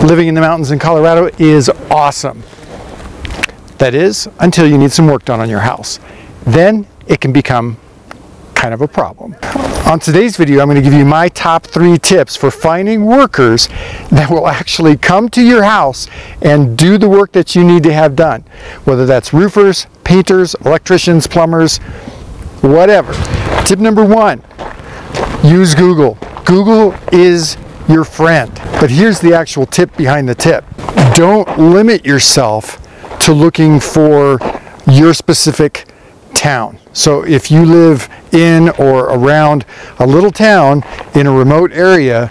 living in the mountains in Colorado is awesome. That is, until you need some work done on your house. Then it can become kind of a problem. On today's video, I'm going to give you my top 3 tips for finding workers that will actually come to your house and do the work that you need to have done. Whether that's roofers, painters, electricians, plumbers, whatever. Tip number 1, use Google. Google is your friend. But here's the actual tip behind the tip. Don't limit yourself to looking for your specific town. So if you live in or around a little town in a remote area,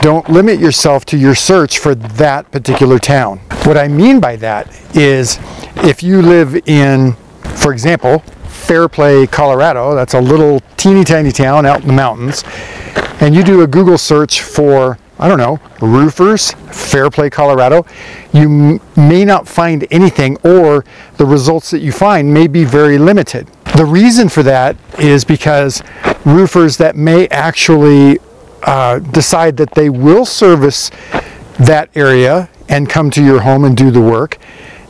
don't limit yourself to your search for that particular town. What I mean by that is if you live in, for example, Fairplay, Colorado, that's a little teeny tiny town out in the mountains, and you do a Google search for, I don't know, roofers, Fairplay, Colorado, you may not find anything, or the results that you find may be very limited. The reason for that is because roofers that may actually decide that they will service that area and come to your home and do the work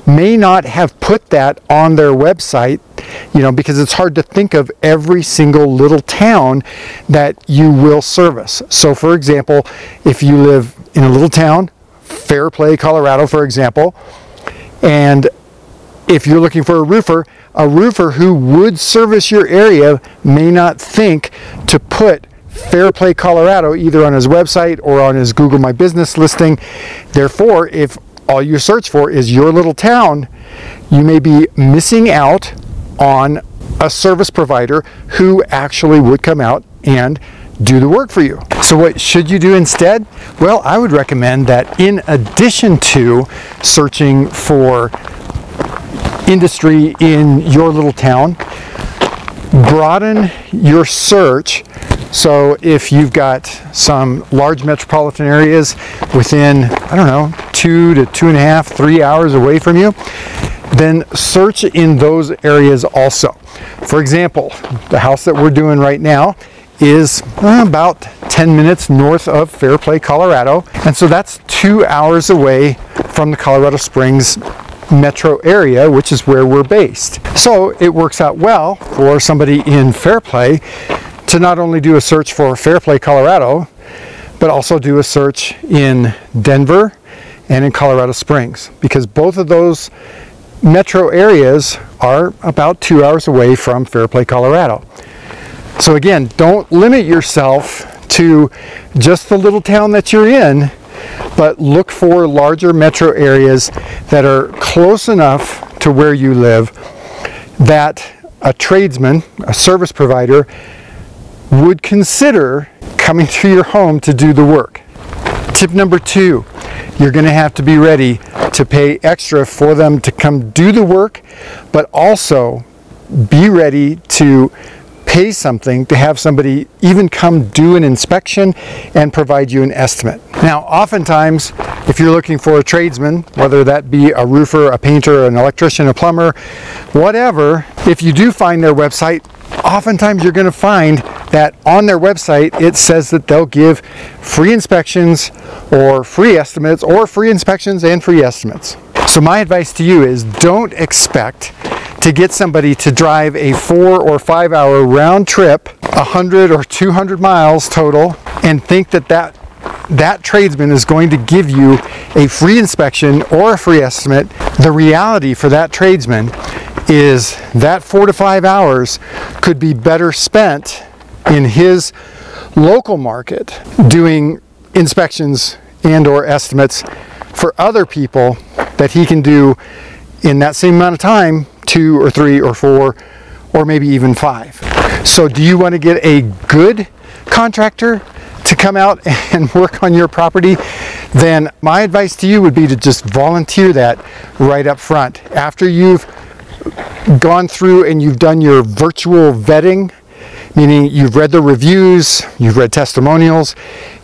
may not have put that on their website, because it's hard to think of every single little town that you will service. So for example, if you live in a little town, Fairplay, Colorado, for example, and if you're looking for a roofer who would service your area may not think to put Fairplay, Colorado either on his website or on his Google My Business listing. Therefore, if all you search for is your little town, you may be missing out on a service provider who actually would come out and do the work for you. So what should you do instead? Well, I would recommend that in addition to searching for industry in your little town, broaden your search. So if you've got some large metropolitan areas within, I don't know, 2 to 2.5, 3 hours away from you, then search in those areas also. For example, the house that we're doing right now is about 10 minutes north of Fairplay, Colorado. And so that's 2 hours away from the Colorado Springs metro area, which is where we're based. So it works out well for somebody in Fairplay to not only do a search for Fairplay, Colorado, but also do a search in Denver and in Colorado Springs, because both of those metro areas are about 2 hours away from Fairplay, Colorado. So again, don't limit yourself to just the little town that you're in, but look for larger metro areas that are close enough to where you live that a tradesman, a service provider, would consider coming to your home to do the work. Tip number 2, you're going to have to be ready to pay extra for them to come do the work, but also be ready to pay something to have somebody even come do an inspection and provide you an estimate. Now, oftentimes, if you're looking for a tradesman, whether that be a roofer, a painter, an electrician, a plumber, whatever, if you do find their website, oftentimes you're going to find that on their website it says that they'll give free inspections or free estimates, or free inspections and free estimates. So my advice to you is don't expect to get somebody to drive a 4 or 5 hour round trip, 100 or 200 miles total, and think that that tradesman is going to give you a free inspection or a free estimate. The reality for that tradesman is that 4 to 5 hours could be better spent in his local market doing inspections and or estimates for other people that he can do in that same amount of time, 2 or 3 or 4 or maybe even 5. So do you want to get a good contractor to come out and work on your property? Then my advice to you would be to just volunteer that right up front. After you've gone through and you've done your virtual vetting, meaning you've read the reviews, you've read testimonials,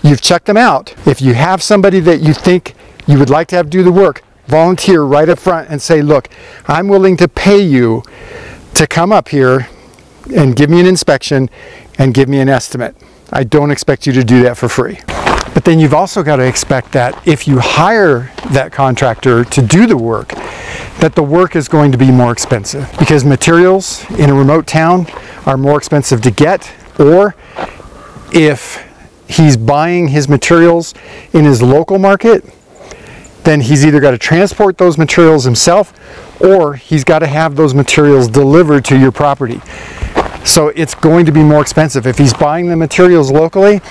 you've checked them out. If you have somebody that you think you would like to have do the work, volunteer right up front and say, look, I'm willing to pay you to come up here and give me an inspection and give me an estimate. I don't expect you to do that for free. But then you've also got to expect that if you hire that contractor to do the work, that the work is going to be more expensive, because materials in a remote town are more expensive to get, or if he's buying his materials in his local market, then he's either got to transport those materials himself, or he's got to have those materials delivered to your property. So it's going to be more expensive. If he's buying the materials locally,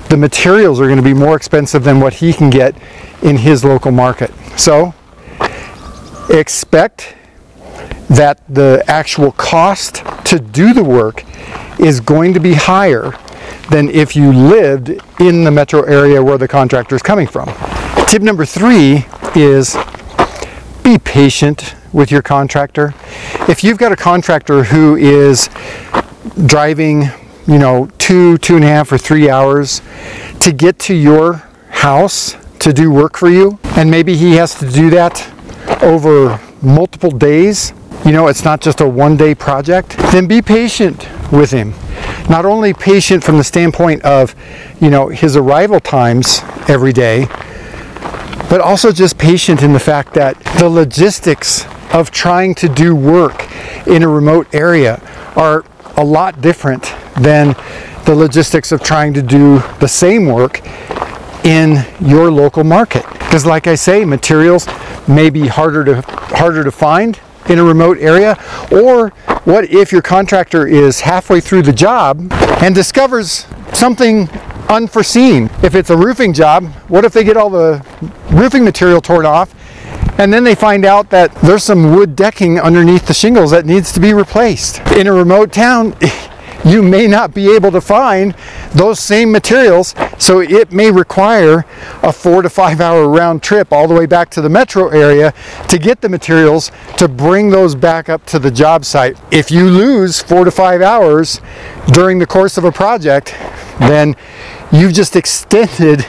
the materials are going to be more expensive than what he can get in his local market. So expect that the actual cost to do the work is going to be higher than if you lived in the metro area where the contractor is coming from. Tip number 3 is be patient with your contractor. If you've got a contractor who is driving, 2.5 or 3 hours to get to your house to do work for you, and maybe he has to do that over multiple days, it's not just a one-day project, then be patient with him. Not only patient from the standpoint of, his arrival times every day, but also just patient in the fact that the logistics of trying to do work in a remote area are a lot different than the logistics of trying to do the same work in your local market. Because like I say, materials may be harder to find in a remote area. Or what if your contractor is halfway through the job and discovers something unforeseen? If it's a roofing job, what if they get all the roofing material torn off and then they find out that there's some wood decking underneath the shingles that needs to be replaced? In a remote town, you may not be able to find those same materials, so it may require a 4 to 5 hour round trip all the way back to the metro area to get the materials to bring those back up to the job site. If you lose 4 to 5 hours during the course of a project, then you've just extended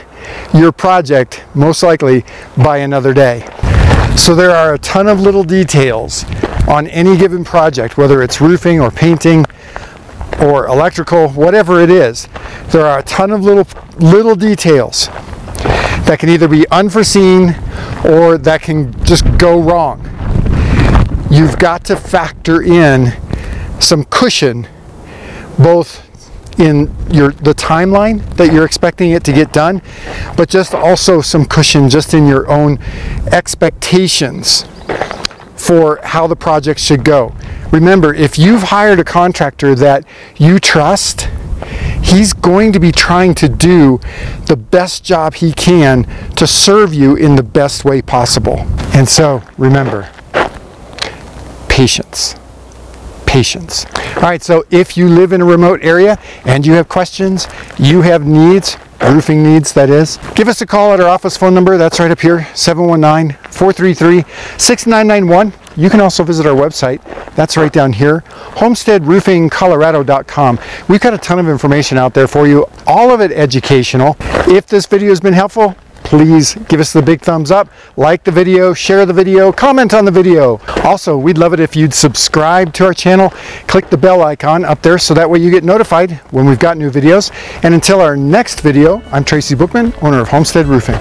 your project most likely by another day. So there are a ton of little details on any given project, whether it's roofing or painting or electrical, whatever it is. There are a ton of little details that can either be unforeseen or that can just go wrong. You've got to factor in some cushion, both in the timeline that you're expecting it to get done, but just also some cushion just in your own expectations for how the project should go. Remember, if you've hired a contractor that you trust, he's going to be trying to do the best job he can to serve you in the best way possible. And so remember, patience. Patience. All right, so if you live in a remote area and you have questions, you have needs, roofing needs that is, give us a call at our office phone number. That's right up here, 719-433-6991. You can also visit our website. That's right down here, homesteadroofingcolorado.com. We've got a ton of information out there for you, all of it educational. If this video has been helpful, please give us the big thumbs up, like the video, share the video, comment on the video. Also, we'd love it if you'd subscribe to our channel, click the bell icon up there so that way you get notified when we've got new videos. And until our next video, I'm Tracy Bookman, owner of Homestead Roofing.